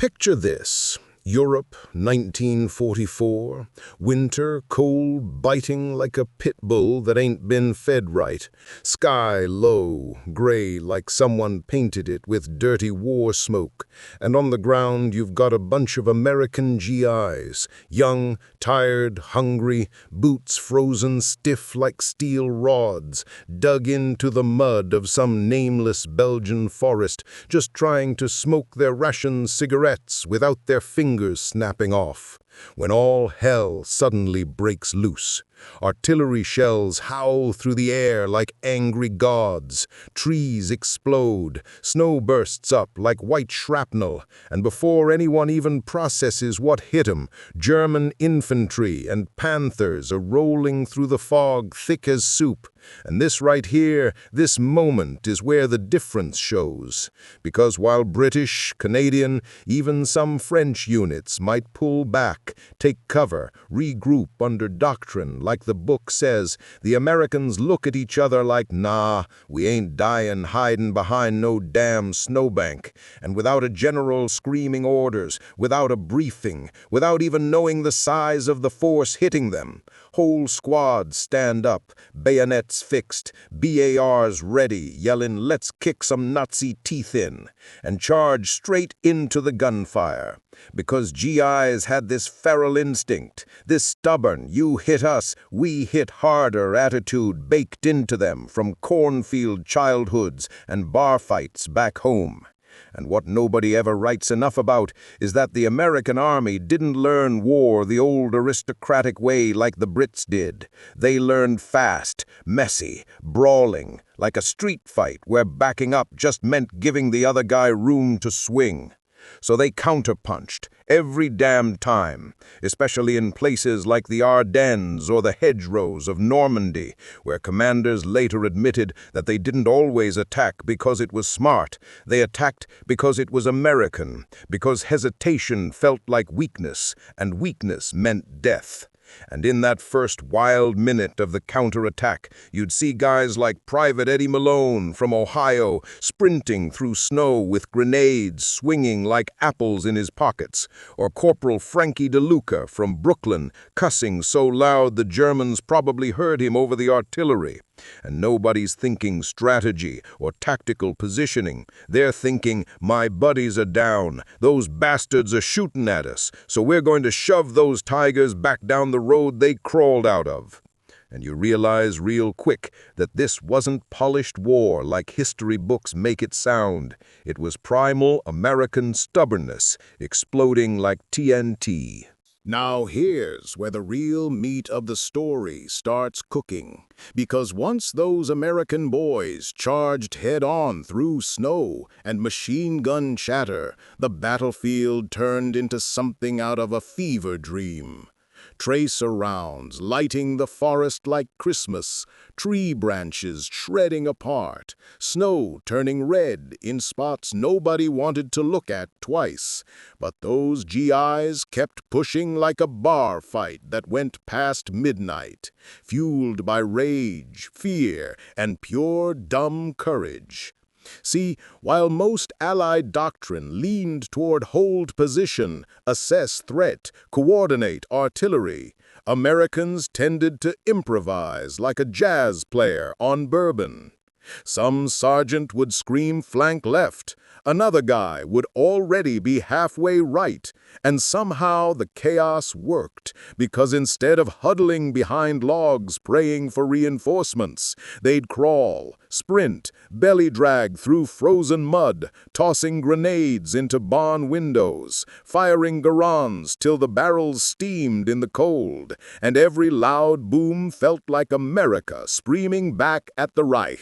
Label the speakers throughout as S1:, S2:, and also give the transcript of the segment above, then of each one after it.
S1: Picture this. Europe, 1944. Winter, cold, biting like a pit bull that ain't been fed right. Sky low, gray like someone painted it with dirty war smoke. And on the ground you've got a bunch of American GIs. Young, tired, hungry, boots frozen stiff like steel rods, dug into the mud of some nameless Belgian forest, just trying to smoke their ration cigarettes without their fingers snapping off, when all hell suddenly breaks loose. Artillery shells howl through the air like angry gods. Trees explode. Snow bursts up like white shrapnel. And before anyone even processes what hit 'em, German infantry and panthers are rolling through the fog thick as soup. And this right here, this moment, is where the difference shows. Because while British, Canadian, even some French units might pull back, take cover, regroup under doctrine, like the book says, the Americans look at each other like, nah, we ain't dying hiding behind no damn snowbank. And without a general screaming orders, without a briefing, without even knowing the size of the force hitting them, whole squads stand up, bayonets fixed, BARs ready, yelling, let's kick some Nazi teeth in, and charge straight into the gunfire. Because GIs had this feral instinct, this stubborn, you hit us, we hit harder attitude baked into them from cornfield childhoods and bar fights back home. And what nobody ever writes enough about is that the American army didn't learn war the old aristocratic way like the Brits did. They learned fast, messy, brawling, like a street fight where backing up just meant giving the other guy room to swing. So they counterpunched every damn time, especially in places like the Ardennes or the hedgerows of Normandy, where commanders later admitted that they didn't always attack because it was smart. They attacked because it was American, because hesitation felt like weakness, and weakness meant death. And in that first wild minute of the counterattack, you'd see guys like Private Eddie Malone from Ohio sprinting through snow with grenades swinging like apples in his pockets, or Corporal Frankie DeLuca from Brooklyn cussing so loud the Germans probably heard him over the artillery. And nobody's thinking strategy or tactical positioning. They're thinking, my buddies are down, those bastards are shooting at us, so we're going to shove those tigers back down the road they crawled out of. And you realize real quick that this wasn't polished war like history books make it sound. It was primal American stubbornness exploding like TNT. Now here's where the real meat of the story starts cooking. Because once those American boys charged head-on through snow and machine gun chatter, the battlefield turned into something out of a fever dream. Tracer rounds lighting the forest like Christmas, tree branches shredding apart, snow turning red in spots nobody wanted to look at twice. But those GIs kept pushing like a bar fight that went past midnight, fueled by rage, fear, and pure dumb courage. See, while most Allied doctrine leaned toward hold position, assess threat, coordinate artillery, Americans tended to improvise like a jazz player on bourbon. Some sergeant would scream flank left, another guy would already be halfway right, and somehow the chaos worked, because instead of huddling behind logs praying for reinforcements, they'd crawl, sprint, belly drag through frozen mud, tossing grenades into barn windows, firing garans till the barrels steamed in the cold, and every loud boom felt like America screaming back at the Reich.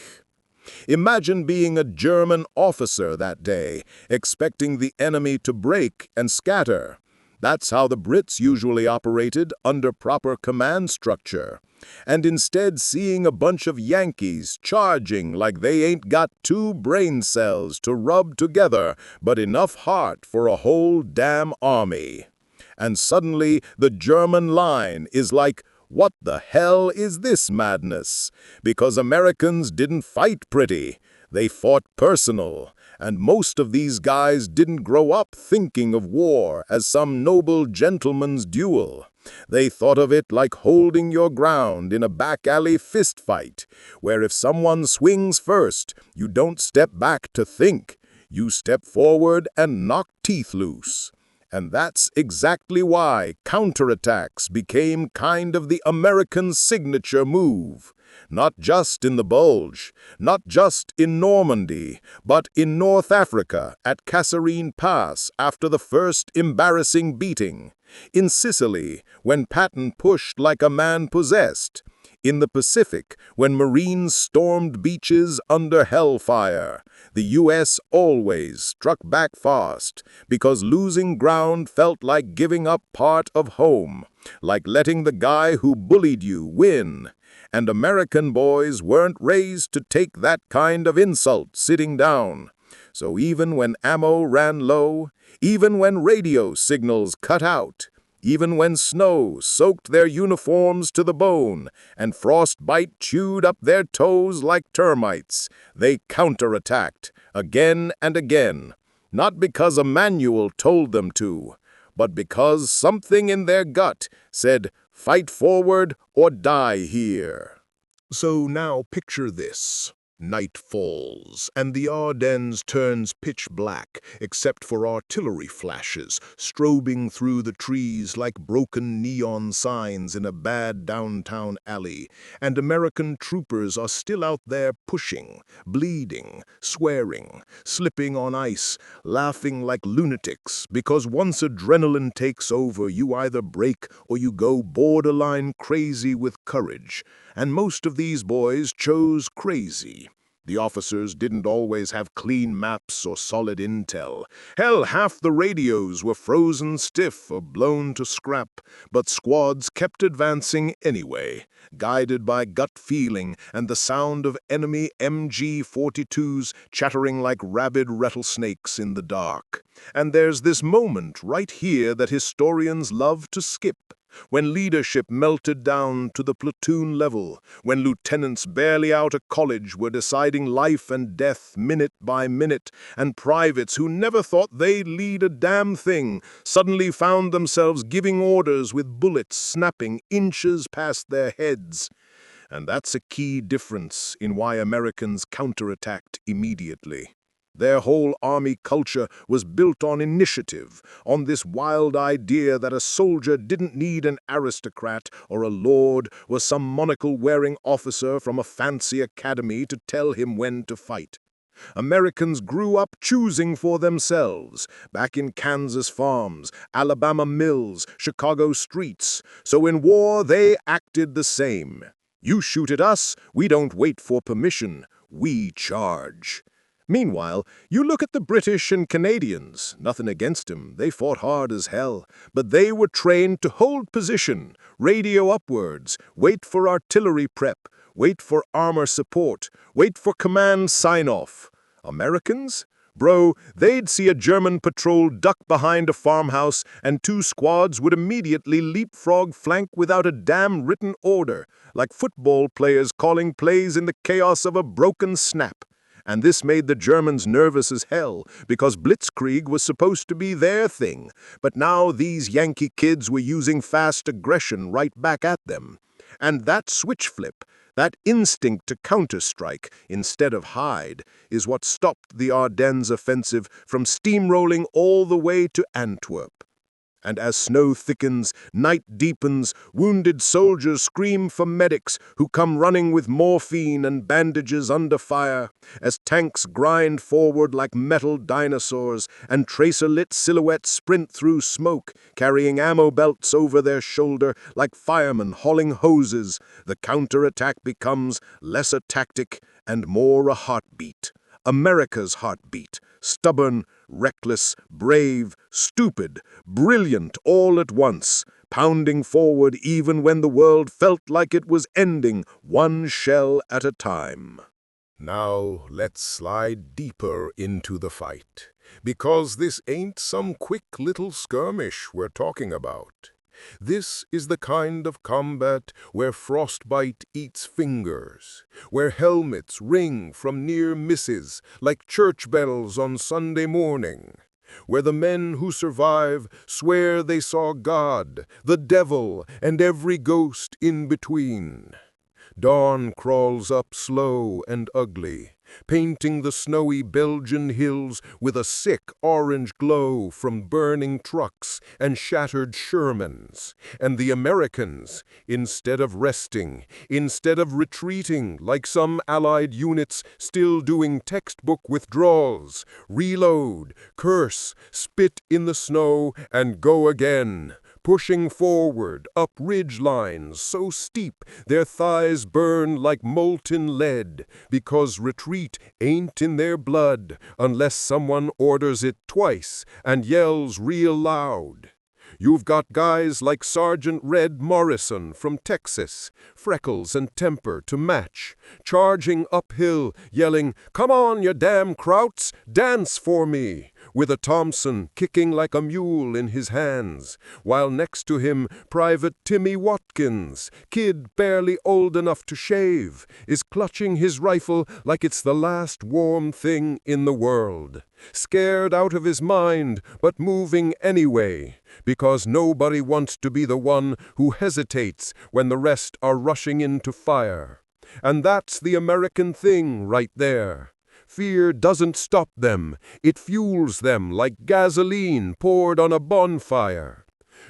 S1: Imagine being a German officer that day, expecting the enemy to break and scatter. That's how the Brits usually operated under proper command structure. And instead seeing a bunch of Yankees charging like they ain't got two brain cells to rub together, but enough heart for a whole damn army. And suddenly the German line is like, what the hell is this madness? Because Americans didn't fight pretty. They fought personal, And most of these guys didn't grow up thinking of war as some noble gentleman's duel. They thought of it like holding your ground in a back-alley fistfight, where if someone swings first, you don't step back to think. You step forward and knock teeth loose. And that's exactly why counterattacks became kind of the American signature move. Not just in the Bulge, not just in Normandy, but in North Africa at Kasserine Pass after the first embarrassing beating. In Sicily, when Patton pushed like a man possessed. In the Pacific, when Marines stormed beaches under hellfire. The U.S. always struck back fast, because losing ground felt like giving up part of home, like letting the guy who bullied you win. And American boys weren't raised to take that kind of insult sitting down. So even when ammo ran low, even when radio signals cut out, even when snow soaked their uniforms to the bone and frostbite chewed up their toes like termites, they counterattacked again and again, not because a manual told them to, but because something in their gut said, "Fight forward or die here."
S2: So now picture this. Night falls, and the Ardennes turns pitch black, except for artillery flashes, strobing through the trees like broken neon signs in a bad downtown alley, and American troopers are still out there pushing, bleeding, swearing, slipping on ice, laughing like lunatics, because once adrenaline takes over, you either break or you go borderline crazy with courage. And most of these boys chose crazy. The officers didn't always have clean maps or solid intel. Hell, half the radios were frozen stiff or blown to scrap, but squads kept advancing anyway, guided by gut feeling and the sound of enemy MG-42s chattering like rabid rattlesnakes in the dark. And there's this moment right here that historians love to skip. When leadership melted down to the platoon level, when lieutenants barely out of college were deciding life and death minute by minute, and privates who never thought they'd lead a damn thing suddenly found themselves giving orders with bullets snapping inches past their heads. And that's a key difference in why Americans counterattacked immediately. Their whole army culture was built on initiative, on this wild idea that a soldier didn't need an aristocrat or a lord or some monocle-wearing officer from a fancy academy to tell him when to fight. Americans grew up choosing for themselves, back in Kansas farms, Alabama mills, Chicago streets, so in war they acted the same. You shoot at us, we don't wait for permission, we charge. Meanwhile, you look at the British and Canadians. Nothing against them, they fought hard as hell. But they were trained to hold position, radio upwards, wait for artillery prep, wait for armor support, wait for command sign-off. Americans? Bro, they'd see a German patrol duck behind a farmhouse and two squads would immediately leapfrog flank without a damn written order, like football players calling plays in the chaos of a broken snap. And this made the Germans nervous as hell, because blitzkrieg was supposed to be their thing. But now these Yankee kids were using fast aggression right back at them. And that switch flip, that instinct to counterstrike instead of hide, is what stopped the Ardennes offensive from steamrolling all the way to Antwerp. And as snow thickens, night deepens, wounded soldiers scream for medics who come running with morphine and bandages under fire, as tanks grind forward like metal dinosaurs and tracer-lit silhouettes sprint through smoke, carrying ammo belts over their shoulder like firemen hauling hoses. The counterattack becomes less a tactic and more a heartbeat. America's heartbeat. Stubborn, reckless, brave, stupid, brilliant all at once, pounding forward even when the world felt like it was ending, one shell at a time.
S1: Now let's slide deeper into the fight, because this ain't some quick little skirmish we're talking about. This is the kind of combat where frostbite eats fingers, where helmets ring from near misses like church bells on Sunday morning, where the men who survive swear they saw God, the devil, and every ghost in between. Dawn crawls up slow and ugly, painting the snowy Belgian hills with a sick orange glow from burning trucks and shattered Shermans. And the Americans, instead of resting, instead of retreating like some Allied units still doing textbook withdrawals, reload, curse, spit in the snow, and go again, pushing forward up ridge lines so steep their thighs burn like molten lead, because retreat ain't in their blood unless someone orders it twice and yells real loud. You've got guys like Sergeant Red Morrison from Texas, freckles and temper to match, charging uphill, yelling, "Come on, you damn Krauts, dance for me," with a Thompson kicking like a mule in his hands, while next to him Private Timmy Watkins, kid barely old enough to shave, is clutching his rifle like it's the last warm thing in the world. Scared out of his mind, but moving anyway, because nobody wants to be the one who hesitates when the rest are rushing into fire. And that's the American thing right there. Fear doesn't stop them, it fuels them like gasoline poured on a bonfire.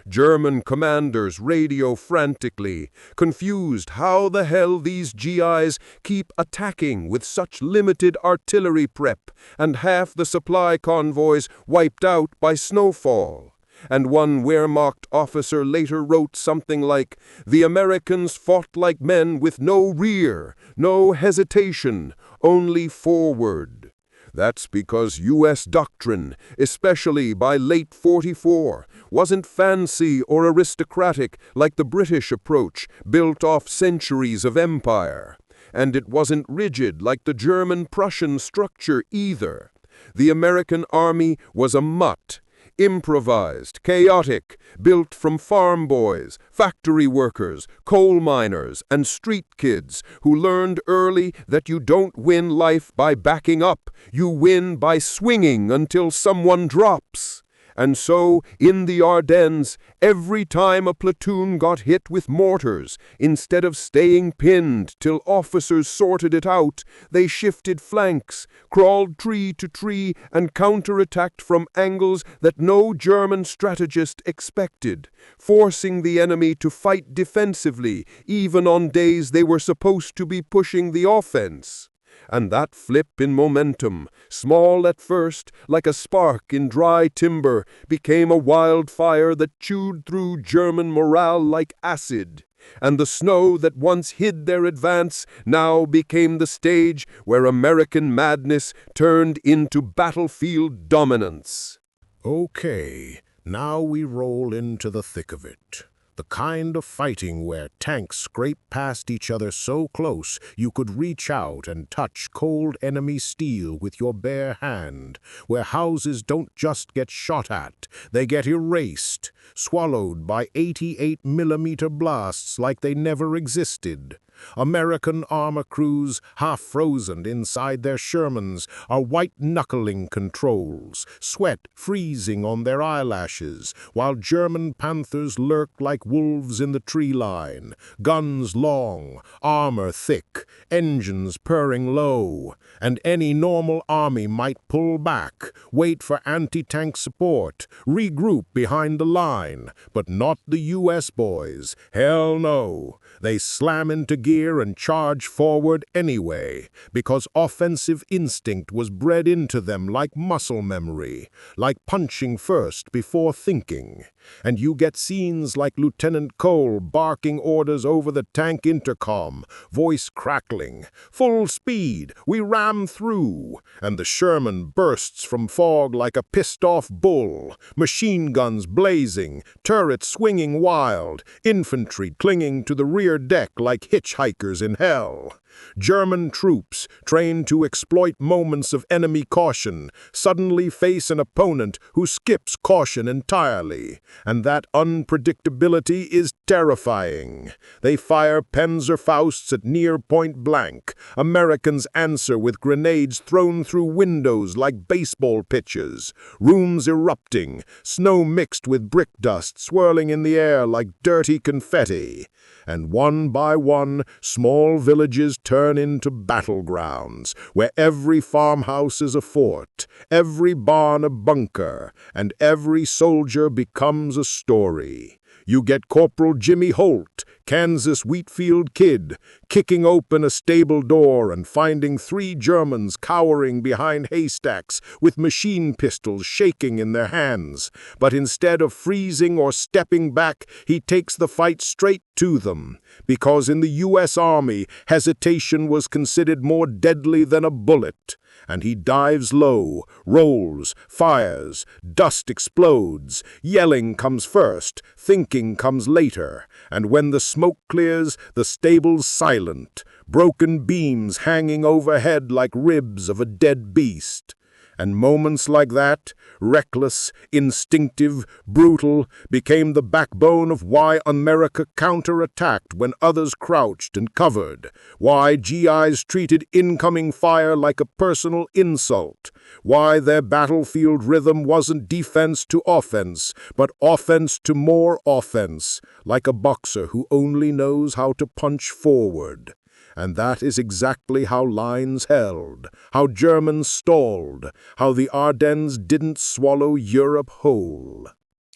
S1: German commanders radio frantically, confused how the hell these GIs keep attacking with such limited artillery prep and half the supply convoys wiped out by snowfall. And one Wehrmacht officer later wrote something like, "The Americans fought like men with no rear, no hesitation, only forward." That's because U.S. doctrine, especially by late '44, wasn't fancy or aristocratic like the British approach built off centuries of empire. And it wasn't rigid like the German-Prussian structure either. The American army was a mutt. Improvised, chaotic, built from farm boys, factory workers, coal miners, and street kids who learned early that you don't win life by backing up, you win by swinging until someone drops. And so, in the Ardennes, every time a platoon got hit with mortars, instead of staying pinned till officers sorted it out, they shifted flanks, crawled tree to tree, and counterattacked from angles that no German strategist expected, forcing the enemy to fight defensively, even on days they were supposed to be pushing the offense. And that flip in momentum, small at first, like a spark in dry timber, became a wildfire that chewed through German morale like acid. And the snow that once hid their advance now became the stage where American madness turned into battlefield dominance.
S2: Okay, now we roll into the thick of it. The kind of fighting where tanks scrape past each other so close you could reach out and touch cold enemy steel with your bare hand, where houses don't just get shot at, they get erased, swallowed by 88mm blasts like they never existed. American armor crews, half-frozen inside their Shermans, are white-knuckling controls, sweat freezing on their eyelashes, while German Panthers lurk like wolves in the tree line, guns long, armor thick, engines purring low, and any normal army might pull back, wait for anti-tank support, regroup behind the line, but not the U.S. boys. Hell no. They slam into gear and charge forward anyway, because offensive instinct was bred into them like muscle memory, like punching first before thinking. And you get scenes like Lieutenant Cole barking orders over the tank intercom, voice crackling, "Full speed, we ram through," and the Sherman bursts from fog like a pissed-off bull, machine guns blazing, turrets swinging wild, infantry clinging to the rear deck like hitchhikers in hell.
S1: German troops, trained to exploit moments of enemy caution, suddenly face an opponent who skips caution entirely. And that unpredictability is terrifying. They fire Panzerfausts at near point blank. Americans answer with grenades thrown through windows like baseball pitches. Rooms erupting, snow mixed with brick dust swirling in the air like dirty confetti. And one by one, small villages turn into battlegrounds, where every farmhouse is a fort, every barn a bunker, and every soldier becomes a story. You get Corporal Jimmy Holt, Kansas Wheatfield Kid, kicking open a stable door and finding 3 Germans cowering behind haystacks with machine pistols shaking in their hands. But instead of freezing or stepping back, he takes the fight straight to them, because in the U.S. Army, hesitation was considered more deadly than a bullet. And he dives low, rolls, fires, dust explodes, yelling comes first, thinking comes later, and when the smoke clears, the stable's silent, broken beams hanging overhead like ribs of a dead beast. And moments like that, reckless, instinctive, brutal, became the backbone of why America counterattacked when others crouched and covered, why GIs treated incoming fire like a personal insult, why their battlefield rhythm wasn't defense to offense, but offense to more offense, like a boxer who only knows how to punch forward. And that is exactly how lines held, how Germans stalled, how the Ardennes didn't swallow Europe whole.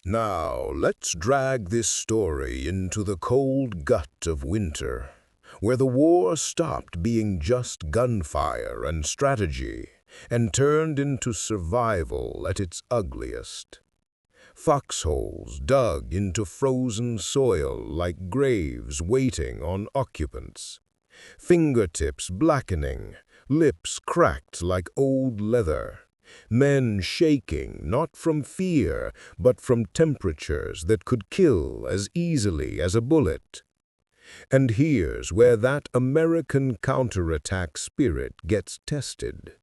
S1: Now, let's drag this story into the cold gut of winter, where the war stopped being just gunfire and strategy and turned into survival at its ugliest. Foxholes dug into frozen soil like graves waiting on occupants. Fingertips blackening, lips cracked like old leather. Men shaking not from fear, but from temperatures that could kill as easily as a bullet. And here's where that American counterattack spirit gets tested.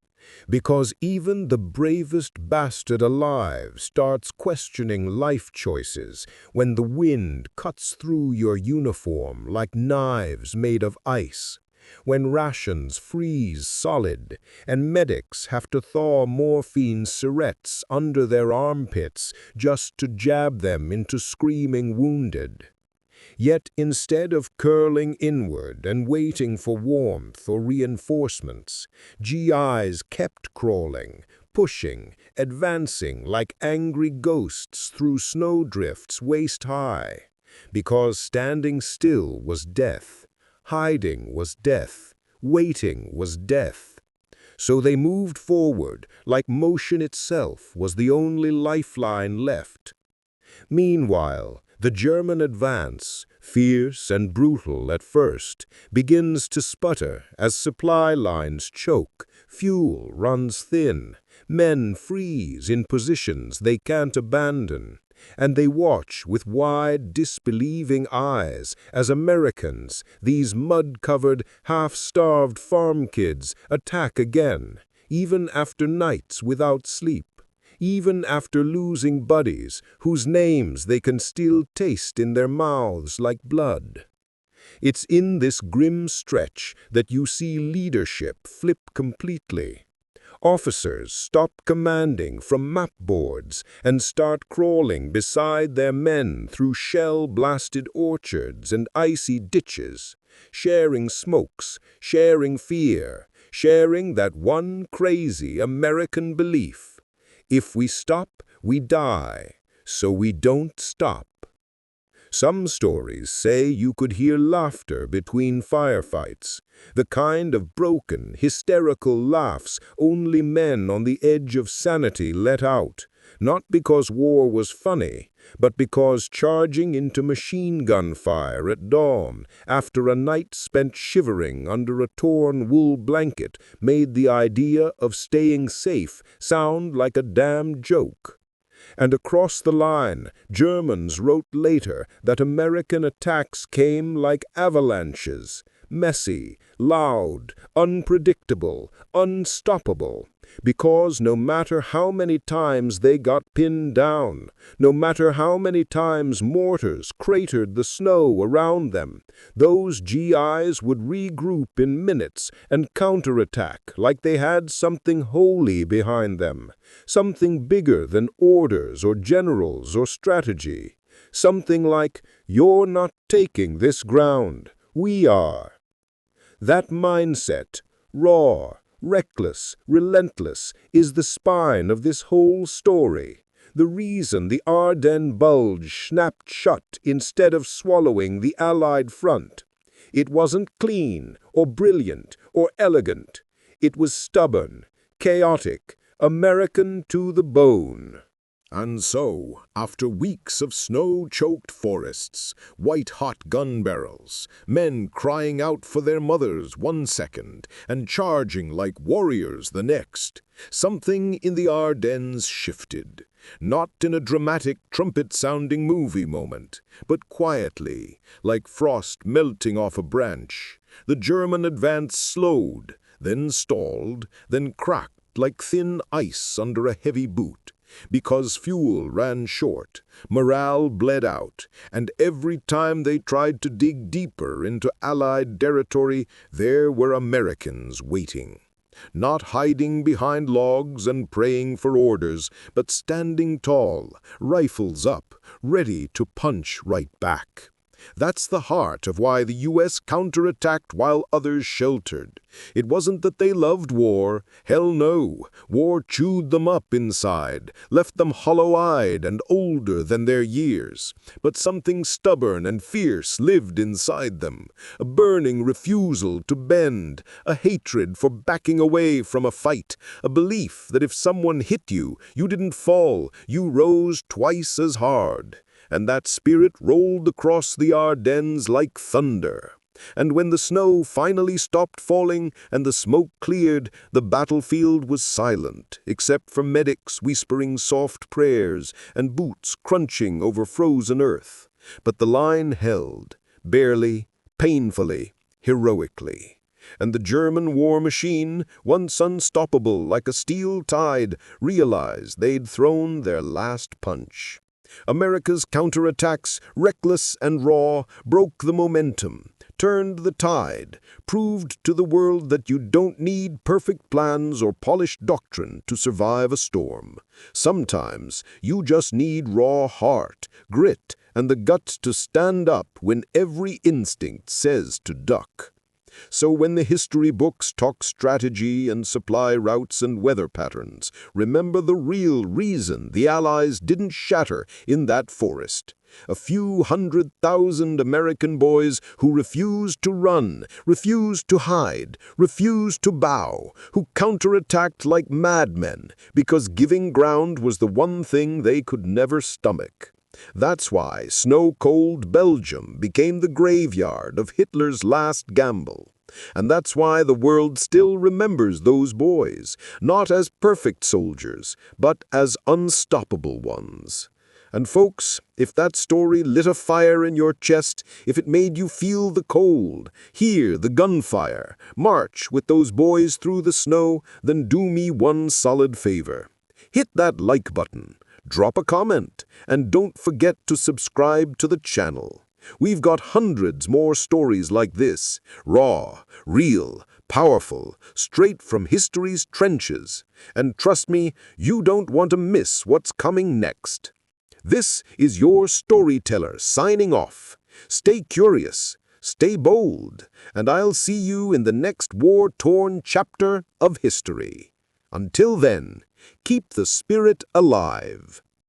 S1: Because even the bravest bastard alive starts questioning life choices when the wind cuts through your uniform like knives made of ice, when rations freeze solid and medics have to thaw morphine syrettes under their armpits just to jab them into screaming wounded. Yet instead of curling inward and waiting for warmth or reinforcements, GIs kept crawling, pushing, advancing like angry ghosts through snowdrifts waist-high, because standing still was death, hiding was death, waiting was death. So they moved forward like motion itself was the only lifeline left. Meanwhile, the German advance, fierce and brutal at first, begins to sputter as supply lines choke, fuel runs thin, men freeze in positions they can't abandon, and they watch with wide, disbelieving eyes as Americans, these mud-covered, half-starved farm kids, attack again, even after nights without sleep. Even after losing buddies whose names they can still taste in their mouths like blood. It's in this grim stretch that you see leadership flip completely. Officers stop commanding from map boards and start crawling beside their men through shell-blasted orchards and icy ditches, sharing smokes, sharing fear, sharing that one crazy American belief. If we stop, we die, so we don't stop. Some stories say you could hear laughter between firefights, the kind of broken, hysterical laughs only men on the edge of sanity let out, not because war was funny, but because charging into machine gun fire at dawn after a night spent shivering under a torn wool blanket made the idea of staying safe sound like a damn joke. And across the line, Germans wrote later that American attacks came like avalanches, messy, loud, unpredictable, unstoppable. Because no matter how many times they got pinned down, no matter how many times mortars cratered the snow around them, those GIs would regroup in minutes and counterattack like they had something holy behind them, something bigger than orders or generals or strategy, something like, "You're not taking this ground, we are." That mindset, raw, reckless, relentless, is the spine of this whole story. The reason the Ardennes bulge snapped shut instead of swallowing the Allied front. It wasn't clean, or brilliant, or elegant. It was stubborn, chaotic, American to the bone.
S2: And so, after weeks of snow-choked forests, white-hot gun barrels, men crying out for their mothers one second and charging like warriors the next, something in the Ardennes shifted. Not in a dramatic trumpet-sounding movie moment, but quietly, like frost melting off a branch. The German advance slowed, then stalled, then cracked like thin ice under a heavy boot. Because fuel ran short, morale bled out, and every time they tried to dig deeper into Allied territory, there were Americans waiting. Not hiding behind logs and praying for orders, but standing tall, rifles up, ready to punch right back. That's the heart of why the U.S. counterattacked while others sheltered. It wasn't that they loved war. Hell no. War chewed them up inside, left them hollow-eyed and older than their years. But something stubborn and fierce lived inside them. A burning refusal to bend, a hatred for backing away from a fight, a belief that if someone hit you, you didn't fall, you rose twice as hard. And that spirit rolled across the Ardennes like thunder. And when the snow finally stopped falling and the smoke cleared, the battlefield was silent, except for medics whispering soft prayers and boots crunching over frozen earth. But the line held, barely, painfully, heroically. And the German war machine, once unstoppable like a steel tide, realized they'd thrown their last punch. America's counterattacks, reckless and raw, broke the momentum, turned the tide, proved to the world that you don't need perfect plans or polished doctrine to survive a storm. Sometimes you just need raw heart, grit, and the guts to stand up when every instinct says to duck. So when the history books talk strategy and supply routes and weather patterns, remember the real reason the Allies didn't shatter in that forest. A few 100,000 American boys who refused to run, refused to hide, refused to bow, who counterattacked like madmen because giving ground was the one thing they could never stomach. That's why snow-cold Belgium became the graveyard of Hitler's last gamble. And that's why the world still remembers those boys, not as perfect soldiers, but as unstoppable ones. And folks, if that story lit a fire in your chest, if it made you feel the cold, hear the gunfire, march with those boys through the snow, then do me one solid favor. Hit that like button. Drop a comment, and don't forget to subscribe to the channel. We've got hundreds more stories like this, raw, real, powerful, straight from history's trenches. And trust me, you don't want to miss what's coming next. This is your storyteller signing off. Stay curious, stay bold, and I'll see you in the next war-torn chapter of history. Until then, keep the spirit alive.